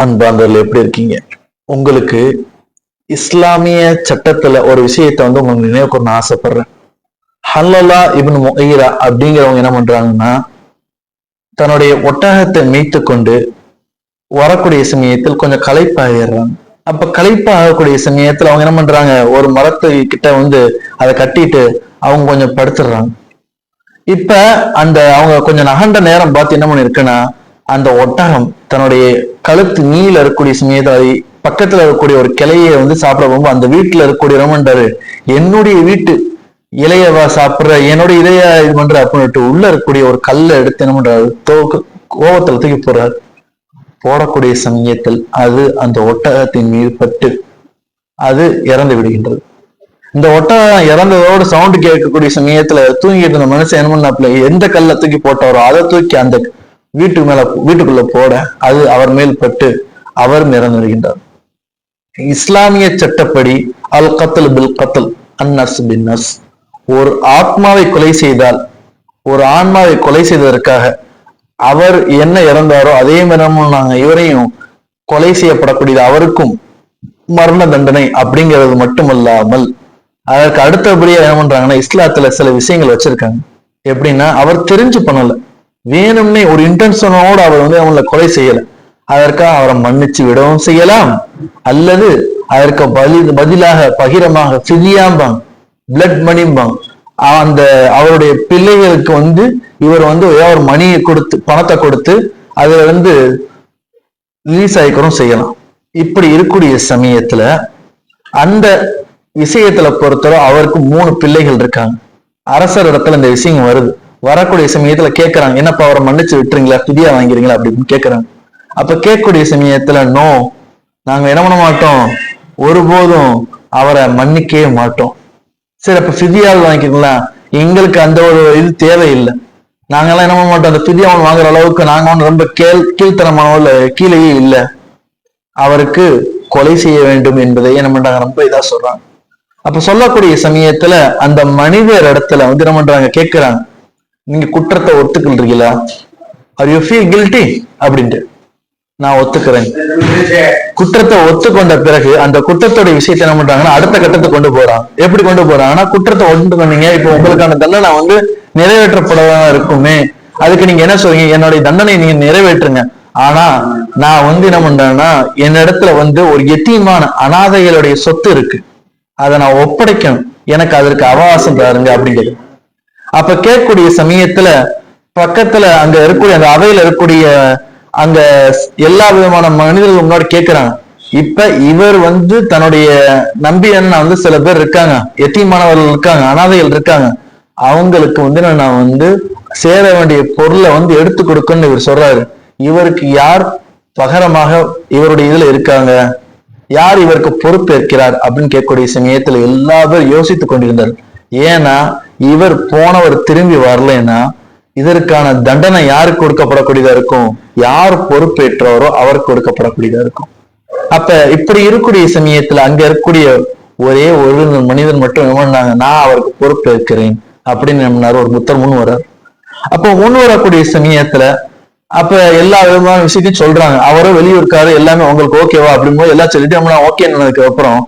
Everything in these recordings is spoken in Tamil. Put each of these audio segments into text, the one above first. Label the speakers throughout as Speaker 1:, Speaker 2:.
Speaker 1: அன்பாந்தவர்கள் எப்படி இருக்கீங்க? உங்களுக்கு இஸ்லாமிய சட்டத்துல ஒரு விஷயத்த வந்து உங்களுக்கு நினைவு கூற ஆசைப்படுறேன். ஹல்லலா இப்னு முகைரா அப்படிங்கிறவங்க என்ன பண்றாங்கன்னா, தன்னுடைய ஒட்டகத்தை மேய்த்து கொண்டு வரக்கூடிய சமயத்தில் கொஞ்சம் களைப்பாயிடுறாங்க. அப்ப களைப்பாகக்கூடிய சமயத்துல அவங்க என்ன பண்றாங்க, ஒரு மரத்து கிட்ட வந்து அதை கட்டிட்டு அவங்க கொஞ்சம் படுத்துடுறாங்க. இப்ப அந்த அவங்க கொஞ்சம் நகண்ட நேரம் பார்த்து என்ன பண்ணிருக்குன்னா, அந்த ஒட்டகம் தன்னுடைய கழுத்து நீல இருக்கக்கூடிய சமயத்துல அதை பக்கத்துல இருக்கக்கூடிய ஒரு கிளையை வந்து சாப்பிட போகும்போது அந்த வீட்டுல இருக்கக்கூடிய ரமண்டாரு, என்னுடைய வீட்டு இலையவா சாப்பிடுற, என்னுடைய இலைய இது பண்ற அப்படின்ட்டு உள்ள இருக்கக்கூடிய ஒரு கல்லை எடுத்து என்ன பண்றாரு, கோவத்துல தூக்கி போடுறாரு. போடக்கூடிய சமயத்தில் அது அந்த ஒட்டகத்தின் மீது பட்டு அது இறந்து விடுகின்றது. இந்த ஒட்டகம் இறந்ததோடு சவுண்டு கேட்கக்கூடிய சமயத்துல தூங்கிட்டு இருந்த மனுஷன் என்ன பண்ணாப்புல, எந்த கல்லை தூக்கி போட்டாரோ அதை தூக்கி அந்த வீட்டுக்குள்ள போட அது அவர் மேல் பட்டு அவர் இறந்து வருகின்றார். இஸ்லாமிய சட்டப்படி அல் கத்தல் பில் கத்தல் அன்னஸ் பின் நஸ், ஒரு ஆத்மாவை கொலை செய்தால், ஒரு ஆன்மாவை கொலை செய்ததற்காக அவர் என்ன இறந்தாரோ அதே மாதிரி நாங்க இவரையும் கொலை செய்யப்படக்கூடியது, அவருக்கும் மரண தண்டனை அப்படிங்கிறது மட்டுமல்லாமல் அதற்கு அடுத்தபடியா என்ன பண்றாங்கன்னா, இஸ்லாத்துல சில விஷயங்கள் வச்சிருக்காங்க. எப்படின்னா, அவர் தெரிஞ்சு பண்ணல, வேணும்னே ஒரு இன்டென்ஷனோடு அவர் வந்து அவங்கள கொலை செய்யல, அதற்காக அவரை மன்னிச்சு விடவும் செய்யலாம். அல்லது அதற்கு பதிலாக பகிரமாக ஃபிதியாம்பாங்க, பிளட் மணிம்பாங்க, அந்த அவருடைய பிள்ளைகளுக்கு வந்து இவர் வந்து ஒரு மணியை கொடுத்து பணத்தை கொடுத்து அதுல வந்து ரிலீஸ் ஆகிக்கிறோம் செய்யலாம். இப்படி இருக்கக்கூடிய சமயத்துல அந்த விஷயத்துல பொறுத்தவரை அவருக்கு 3 பிள்ளைகள் இருக்காங்க. அரசர் இடத்துல இந்த விஷயம் வருது. வரக்கூடிய சமயத்துல கேட்கறாங்க, என்னப்பா அவரை மன்னிச்சு விட்டுறீங்களா, பிதியா வாங்கிறீங்களா அப்படின்னு கேட்கறாங்க. அப்ப கேட்கக்கூடிய சமயத்துல நோ, நாங்க என்ன பண்ண மாட்டோம், ஒருபோதும் அவரை மன்னிக்கவே மாட்டோம். சரி, அப்ப பிதியாவது வாங்கிக்கிறீங்களா, எங்களுக்கு அந்த ஒரு இது தேவையில்லை, நாங்கெல்லாம் என்ன பண்ண மாட்டோம், அந்த பிதியாவை வாங்குற அளவுக்கு நாங்க வந்து ரொம்ப கீழ்த்தனமான கீழேயே இல்லை, அவருக்கு கொலை செய்ய வேண்டும் என்பதை என்ன பண்றாங்க, ரொம்ப இதா சொல்றாங்க. அப்ப சொல்லக்கூடிய சமயத்துல அந்த மனிதர் இடத்துல வந்து என்ன பண்றாங்க, கேட்கிறாங்க, நீங்க குற்றத்தை ஒத்துக்கிறீங்களா, ஆர் யூ ஃபீல் கில்ட்டி அப்படின்ட்டு. நான் ஒத்துக்கிறேன். குற்றத்தை ஒத்துக்கொண்ட பிறகு அந்த குற்றத்தோட விஷயத்தை என்ன பண்றாங்கன்னா அடுத்த கட்டத்தை கொண்டு போறாங்க. எப்படி கொண்டு போறாங்கன்னா, குற்றத்தை ஒத்துக்கொண்டீங்க, இப்ப உங்களுக்கான தண்டனை வந்து நிறைவேற்றப்படவா இருக்குமே, அதுக்கு நீங்க என்ன சொல்றீங்க, என்னுடைய தண்டனை நீங்க நிறைவேற்றுங்க, ஆனா நான் வந்து என்ன பண்றேன்னா என்னிடத்துல வந்து ஒரு எத்தீமான அனாதைகளுடைய சொத்து இருக்கு, அதை நான் ஒப்படைக்கணும், எனக்கு அதற்கு அவகாசம் தாருங்க அப்படிங்கிறது. அப்ப கேட்கக்கூடிய சமயத்துல பக்கத்துல அங்க இருக்கக்கூடிய அந்த அவையில இருக்கக்கூடிய அங்க எல்லா விதமான மனிதர்கள் முன்னாடி கேட்கிறாங்க. இப்ப இவர் வந்து தன்னுடைய நம்பியன்னா வந்து சில பேர் இருக்காங்க, எத்தீமானவர்கள் இருக்காங்க, அனாதைகள் இருக்காங்க, அவங்களுக்கு வந்து நான் வந்து சேர வேண்டிய பொருளை வந்து எடுத்து கொடுக்கணும்னு இவர் சொல்றாரு. இவருக்கு யார் பகரமாக இவருடைய இதுல இருக்காங்க, யார் இவருக்கு பொறுப்பேற்கிறார் அப்படின்னு கேட்கக்கூடிய சமயத்துல எல்லா பேரும் யோசித்து கொண்டிருந்தார். ஏன்னா இவர் போனவர் திரும்பி வரலன்னா இதற்கான தண்டனை யாருக்கு கொடுக்கப்படக்கூடியதா இருக்கும், யார் பொறுப்பேற்றவரோ அவருக்கு கொடுக்கப்படக்கூடியதா இருக்கும். அப்ப இப்படி இருக்கக்கூடிய சமயத்துல அங்க இருக்கக்கூடிய ஒரே ஒரு மனிதன் மட்டும் என்ன பண்ணாங்க, நான் அவருக்கு பொறுப்பேற்கிறேன் அப்படின்னு நம்பினாரு. ஒரு புத்தர் முன் வர்றார். அப்போ முன் வரக்கூடிய சமயத்துல அப்ப எல்லா விதமான விஷயத்தையும் சொல்றாங்க, அவரும் வெளியே இருக்காரு, எல்லாமே உங்களுக்கு ஓகேவா அப்படிங்கும்போது எல்லாம் சொல்லிட்டு நம்ம ஓகே பண்ணதுக்கு அப்புறம்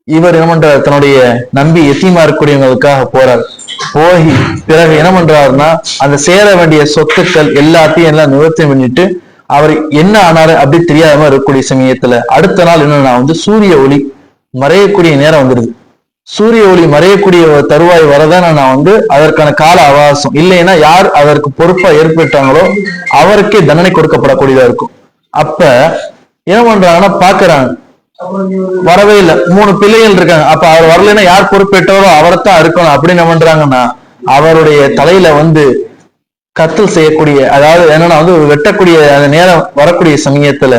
Speaker 1: இவர் என்ன பண்றாரு, தன்னுடைய நம்பி எத்தீமா இருக்கக்கூடியவங்களுக்காக போறார். போய் பிறகு என்ன பண்றாருன்னா அந்த சேர வேண்டிய சொத்துக்கள் எல்லாத்தையும் எல்லாம் நிவர்த்தி பண்ணிட்டு அவர் என்ன ஆனாரு அப்படி தெரியாம இருக்கக்கூடிய சமயத்துல அடுத்த நாள் என்னன்னா வந்து சூரிய ஒளி மறையக்கூடிய நேரம் வந்துடுது. சூரிய ஒளி மறையக்கூடிய தருவாய் வரதான் நான் வந்து அதற்கான கால அவகாசம் இல்லைன்னா யார் அதற்கு பொறுப்பா ஏற்பட்டாங்களோ அவருக்கே தண்டனை கொடுக்கப்படக்கூடியதா இருக்கும். அப்ப என்ன பண்றாங்கன்னா பாக்குறாங்க, வரவே இல்லை, 3 பிள்ளைகள் இருக்காங்க, அப்ப அவர் வரலைன்னா யார் பொறுப்பேற்றவரோ அவரைத்தான் இருக்கணும் அப்படின்னு என்ன பண்றாங்கன்னா அவருடைய தலையில வந்து கத்தல் செய்யக்கூடிய, அதாவது என்னன்னா வந்து வெட்டக்கூடிய அந்த நேரம் வரக்கூடிய சமயத்துல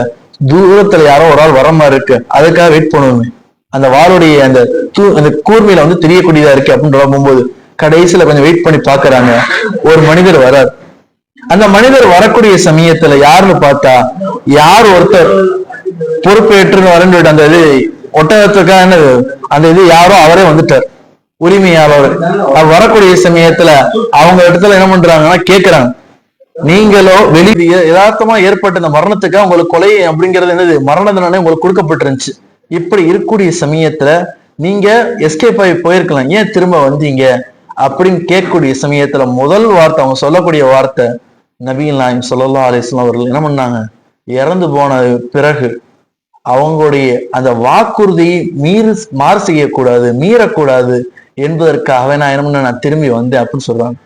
Speaker 1: தூரத்துல யாரோ ஒரு ஆள் வர மாதிரி இருக்கு, அதுக்காக வெயிட் பண்ணுவோமே, அந்த வாளுடைய அந்த கூர்மையில வந்து தெரியக்கூடியதா இருக்கு அப்படின்னு போகும்போது கடைசியில கொஞ்சம் வெயிட் பண்ணி பாக்குறாங்க, ஒரு மனிதர் வரார். அந்த மனிதர் வரக்கூடிய சமயத்துல யாருன்னு பார்த்தா யார் ஒருத்தர் பொறுப்பேற்று வரன்னு அந்த இது ஒட்டகத்துக்காக என்னது அந்த இது யாரோ அவரே வந்துட்டார், உரிமையாளர். வரக்கூடிய சமயத்துல அவங்க இடத்துல என்ன பண்றாங்கன்னா கேட்கிறாங்க, நீங்களோ வெளியே யதார்த்தமா ஏற்பட்ட இந்த மரணத்துக்காக உங்களுக்கு கொலை அப்படிங்கிறது என்னது மரண தண்டனை உங்களுக்கு கொடுக்கப்பட்டிருந்துச்சு. இப்படி இருக்கக்கூடிய சமயத்துல நீங்க எஸ்கேப் ஆகி போயிருக்கலாம், ஏன் திரும்ப வந்தீங்க அப்படின்னு கேட்கக்கூடிய சமயத்துல முதல் வார்த்தை அவங்க சொல்லக்கூடிய வார்த்தை, நபிகள் நாயகம் ஸல்லல்லாஹு அலைஹி வஸல்லம் அவர்கள் என்ன பண்ணாங்க, இறந்து போன பிறகு அவங்களுடைய அந்த வாக்குறுதியை மாறு செய்யக்கூடாது, மீறக்கூடாது என்பதற்காகவே நான் என்ன பண்ண நான் திரும்பி வந்தேன் அப்படின்னு சொல்றாங்க.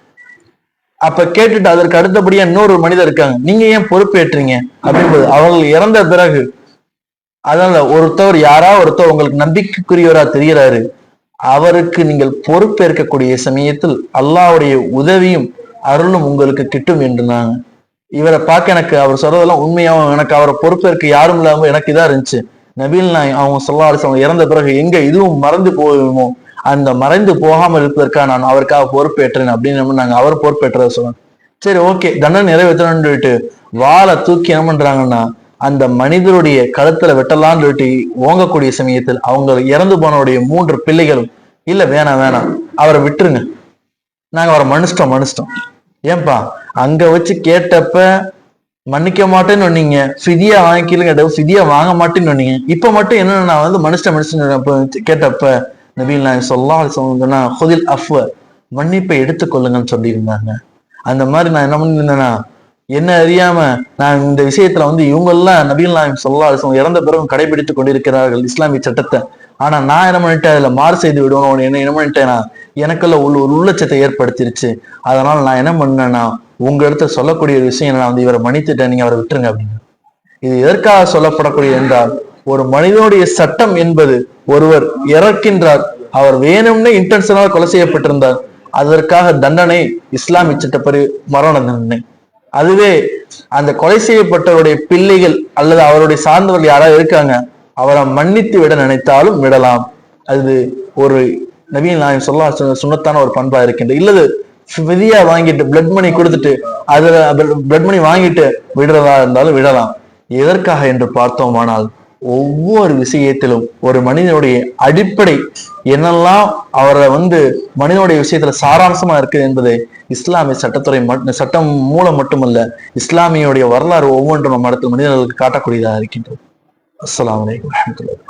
Speaker 1: அப்ப கேட்டுட்டு அதற்கு அடுத்தபடியா இன்னொரு மனிதர் இருக்காங்க, நீங்க ஏன் பொறுப்பேற்றீங்க அப்படின்றது அவர்கள் இறந்த பிறகு. அதனால ஒருத்தர் உங்களுக்கு நம்பிக்கைக்குரியவரா தெரிகிறாரு, அவருக்கு நீங்கள் பொறுப்பேற்கக்கூடிய சமயத்தில் அல்லாஹ்வுடைய உதவியும் அருளும் உங்களுக்கு கிட்டும் என்றுனாங்க. இவரை பார்க்க எனக்கு அவர் சொல்றதெல்லாம் உண்மையாவும் எனக்கு அவரை பொறுப்பேற்க யாரும் இல்லாம எனக்கு இதா இருந்துச்சு. நபிகள் நாயகம் அவங்க ஸல்லல்லாஹு அவங்க இறந்த பிறகு எங்க இதுவும் மறந்து போகுமோ, அந்த மறைந்து போகாமல் இருப்பதற்காக நான் அவருக்காக பொறுப்பேற்றேன் அப்படின்னு நாங்க அவர் பொறுப்பேற்றத சொன்னாங்க. சரி ஓகே, தண்டனை நிறைவேற்றணும்னு சொல்லிட்டு வாளை தூக்கி என்ன பண்றாங்கன்னா அந்த மனிதருடைய கழுத்துல வெட்டலான்னு சொல்லிட்டு ஓங்கக்கூடிய சமயத்தில் அவங்க இறந்து போனவுடைய 3 பிள்ளைகளும் இல்ல வேணாம் அவரை விட்டுருங்க, நாங்க அவரை மன்னிச்சிட்டோம். ஏன்பா அங்க வச்சு கேட்டப்ப மன்னிக்க மாட்டேன்னு சொன்னீங்க, ஃபிதியா வாங்கிக்கல ஃபிதியா வாங்க மாட்டேன்னு சொன்னீங்க, இப்ப மட்டும் என்ன நான் வந்து மன்னிச்சிட்டேன் கேட்டப்ப நபிகள் நாயகம் ஸல்லல்லாஹு அலைஹி வஸல்லம் சொன்னா ஹுதில் அஃப்வ, மன்னிப்பை எடுத்துக்கொள்ளுங்கன்னு சொல்லியிருந்தாங்க. அந்த மாதிரி நான் என்ன பண்ணிருந்தேன்னா என்ன அறியாம நான் இந்த விஷயத்துல வந்து இவங்க எல்லாம் நபிகள் நாயகம் ஸல்லல்லாஹு அலைஹி வஸல்லம் இறந்த பிறகும் கடைபிடித்துக் கொண்டிருக்கிறார்கள் இஸ்லாமிய சட்டத்தை. ஆனா நான் என்ன பண்ணிட்டேன், அதுல மாறு செய்து விடுவோம் என்ன பண்ணிட்டேன்னா எனக்குள்ள ஒரு உள்ளட்சத்தை ஏற்படுத்திருச்சு. அதனால நான் என்ன பண்ணேன்னா உங்க இடத்த சொல்லக்கூடிய ஒரு விஷயம் நான் வந்து இவரை மன்னித்துட்டேன், நீங்க அவரை விட்டுருங்க அப்படின்னு. இது எதற்காக சொல்லப்படக்கூடிய என்றால், ஒரு மனிதனுடைய சட்டம் என்பது ஒருவர் இறக்கின்றார், அவர் வேணும்னே இன்டென்ஷனாக கொலை செய்யப்பட்டிருந்தார், அதற்காக தண்டனை இஸ்லாமிய சட்டப்படி மரண தண்டனை. அதுவே அந்த கொலை செய்யப்பட்டவருடைய பிள்ளைகள் அல்லது அவருடைய சார்ந்தவர்கள் யாராவது இருக்காங்க, அவரை மன்னித்து விட நினைத்தாலும் விடலாம். அது ஒரு நபிகள் நாயகம் ஸல்லல்லாஹு அலைஹி வஸல்லம் சுன்னத்தான ஒரு பண்பா இருக்கின்றது. இல்லது ஃபிதியா வாங்கிட்டு பிளட் மணி கொடுத்துட்டு அதுல பிளட் மணி வாங்கிட்டு விடுறதா இருந்தாலும் விடலாம். எதற்காக என்று பார்த்தோமானால், ஒவ்வொரு விஷயத்திலும் ஒரு மனிதனுடைய அடிப்படை என்னெல்லாம் அவரை வந்து மனிதனுடைய விஷயத்துல சாராம்சமா இருக்குது என்பதை இஸ்லாமிய சட்டம் மூலம் மட்டுமல்ல, இஸ்லாமியுடைய வரலாறு ஒவ்வொன்றும் நம்ம இடத்துல மனிதர்களுக்கு காட்டக்கூடியதாக இருக்கின்றது. அஸ்ஸலாமு அலைக்கும் வரஹ்மத்துல்லாஹி.